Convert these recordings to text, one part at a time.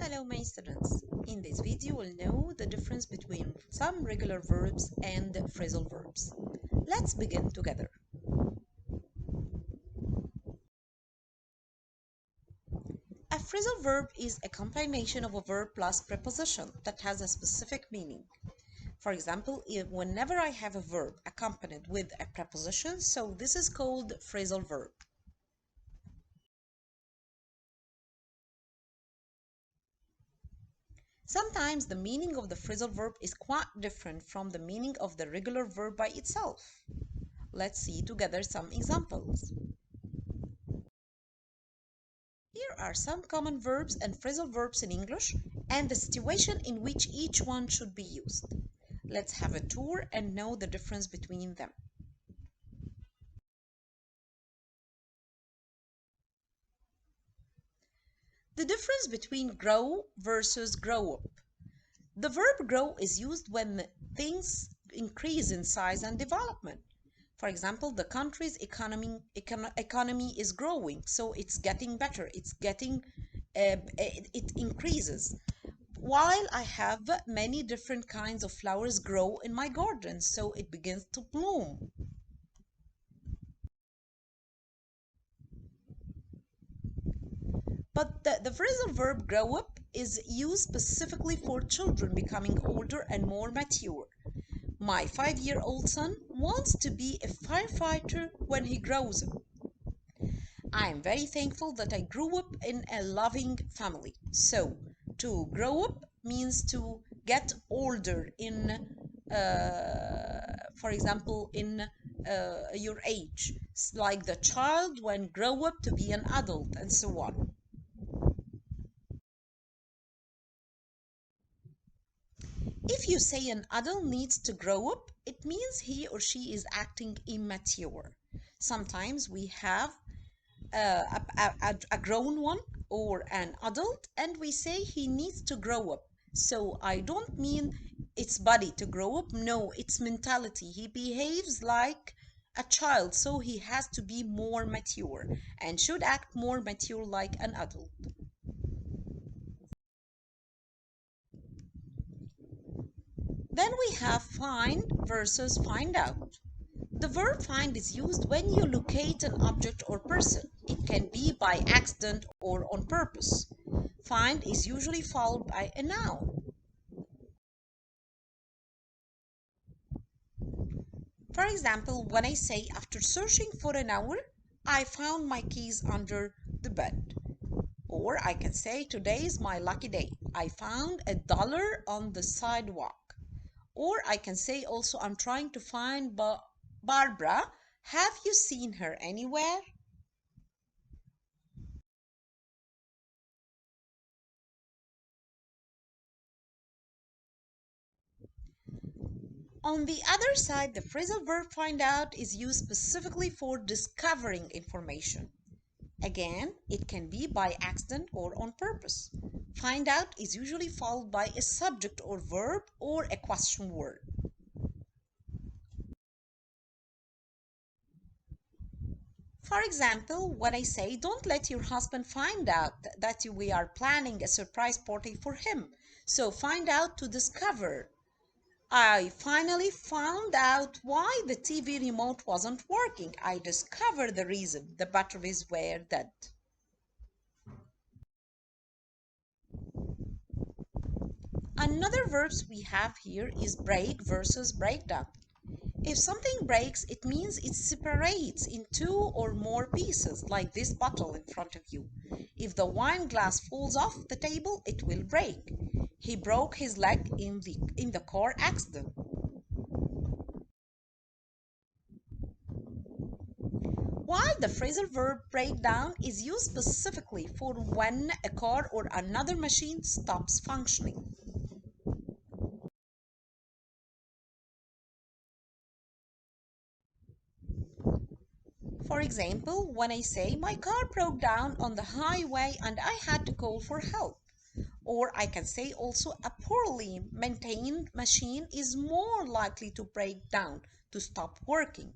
Hello my students. In this video we'll know the difference between some regular verbs and phrasal verbs. Let's begin together. A phrasal verb is a combination of a verb plus preposition that has a specific meaning. For example, whenever I have a verb accompanied with a preposition, so this is called phrasal verb. Sometimes the meaning of the phrasal verb is quite different from the meaning of the regular verb by itself. Let's see together some examples. Here are some common verbs and phrasal verbs in English and the situation in which each one should be used. Let's have a tour and know the difference between them. The difference between grow versus grow up. The verb grow is used when things increase in size and development. For example, the country's economy is growing, so it's getting better. It increases. While I have many different kinds of flowers grow in my garden, so it begins to bloom. But the phrasal verb grow up is used specifically for children becoming older and more mature. My 5-year-old son wants to be a firefighter when he grows up. I am very thankful that I grew up in a loving family. So, to grow up means to get older in, for example, in your age. It's like the child when grow up to be an adult and so on. If you say an adult needs to grow up, it means he or she is acting immature. Sometimes we have a grown one or an adult and we say he needs to grow up. So I don't mean its body to grow up. No, it's mentality. He behaves like a child, so he has to be more mature and should act more mature like an adult. Then we have find versus find out. The verb find is used when you locate an object or person. It can be by accident or on purpose. Find is usually followed by a noun. For example, when I say after searching for an hour, I found my keys under the bed. Or I can say today is my lucky day. I found $1 on the sidewalk. Or I can say also I'm trying to find Barbara. Have you seen her anywhere? On the other side, the phrasal verb find out is used specifically for discovering information. Again, it can be by accident or on purpose. Find out is usually followed by a subject or verb or a question word. For example, when I say, don't let your husband find out that we are planning a surprise party for him. So find out to discover. I finally found out why the TV remote wasn't working. I discovered the reason. The batteries were dead. Another verbs we have here is break versus breakdown. If something breaks, it means it separates in two or more pieces, like this bottle in front of you. If the wine glass falls off the table, it will break. He broke his leg in the car accident. While the phrasal verb breakdown is used specifically for when a car or another machine stops functioning. For example, when I say my car broke down on the highway and I had to call for help. Or I can say also a poorly maintained machine is more likely to break down, to stop working.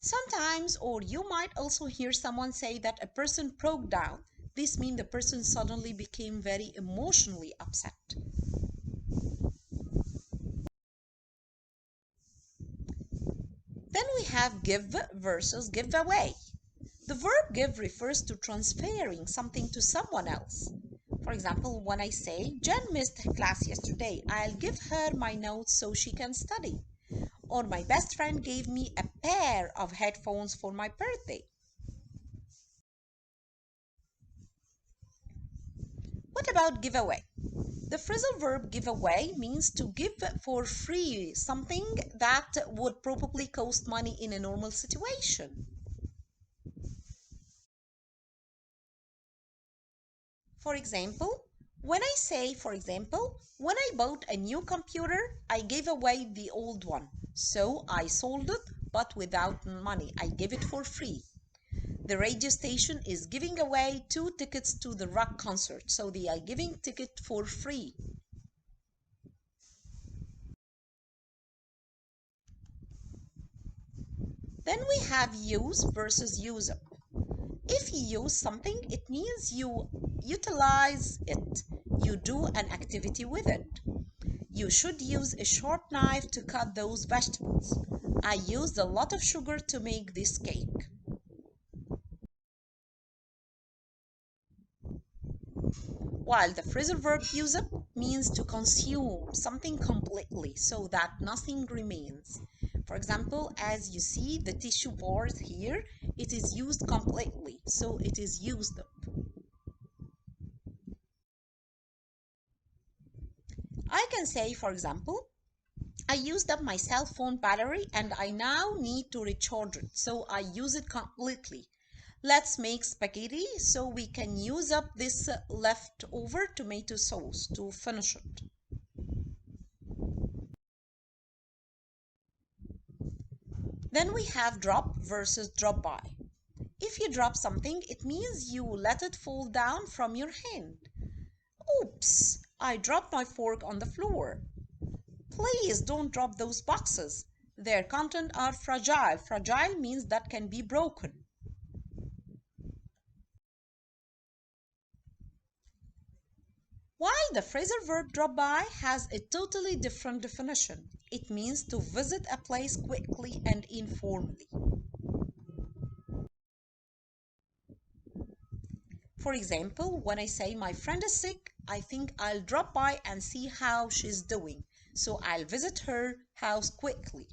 Sometimes, or you might also hear someone say that a person broke down. This means the person suddenly became very emotionally upset. Then we have give versus give away. The verb give refers to transferring something to someone else. For example, when I say, Jen missed class yesterday, I'll give her my notes so she can study. Or my best friend gave me a pair of headphones for my birthday. What about give away? The phrasal verb give away means to give for free something that would probably cost money in a normal situation. For example, when I bought a new computer, I gave away the old one. So I sold it, but without money. I gave it for free. The radio station is giving away 2 tickets to the rock concert, so they are giving ticket for free. Then we have use versus use up. If you use something, it means you utilize it. You do an activity with it. You should use a sharp knife to cut those vegetables. I used a lot of sugar to make this cake. While the phrasal verb use up means to consume something completely so that nothing remains. For example, as you see the tissue bars here, it is used completely, so it is used up. I can say, for example, I used up my cell phone battery and I now need to recharge it, so I use it completely. Let's make spaghetti so we can use up this leftover tomato sauce to finish it. Then we have drop versus drop by. If you drop something, it means you let it fall down from your hand. Oops, I dropped my fork on the floor. Please don't drop those boxes. Their content are fragile. Fragile means that can be broken. While the phrasal verb drop by has a totally different definition. It means to visit a place quickly and informally. For example, when I say my friend is sick, I think I'll drop by and see how she's doing. So I'll visit her house quickly.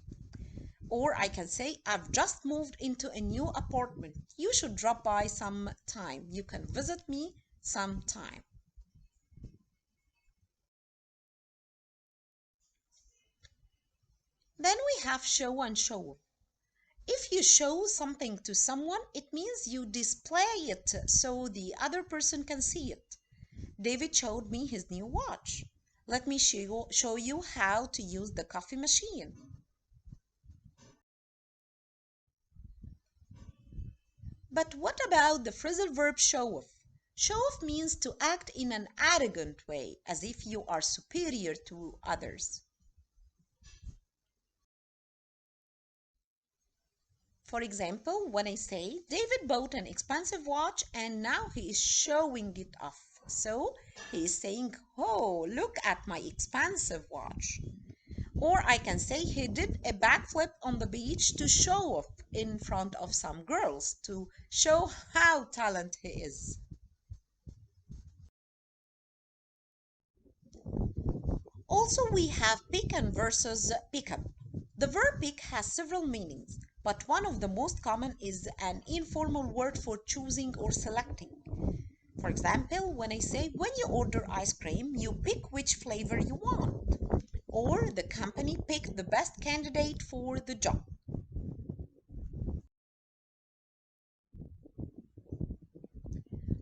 Or I can say, I've just moved into a new apartment. You should drop by sometime. You can visit me sometime. Then we have show and show. If you show something to someone, it means you display it so the other person can see it. David showed me his new watch. Let me show you how to use the coffee machine. But what about the phrasal verb show off? Show off means to act in an arrogant way, as if you are superior to others. For example, when I say, David bought an expensive watch and now he is showing it off. So he is saying, oh, look at my expensive watch. Or I can say he did a backflip on the beach to show off in front of some girls to show how talented he is. Also, we have pick and versus pick up. The verb pick has several meanings, but one of the most common is an informal word for choosing or selecting. For example, when I say, when you order ice cream, you pick which flavor you want. Or the company picked the best candidate for the job.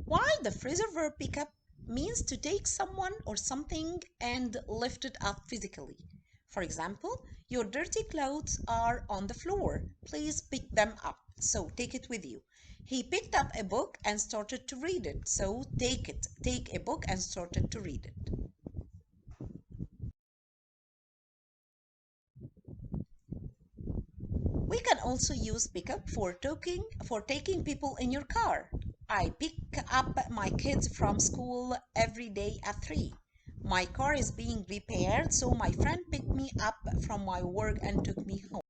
While the phrasal verb pick up means to take someone or something and lift it up physically. For example, your dirty clothes are on the floor. Please pick them up. So take it with you. He picked up a book and started to read it. So take it. Take a book and started to read it. We can also use pick up for taking people in your car. I pick up my kids from school every day at 3. My car is being repaired, so my friend picked me up from my work and took me home.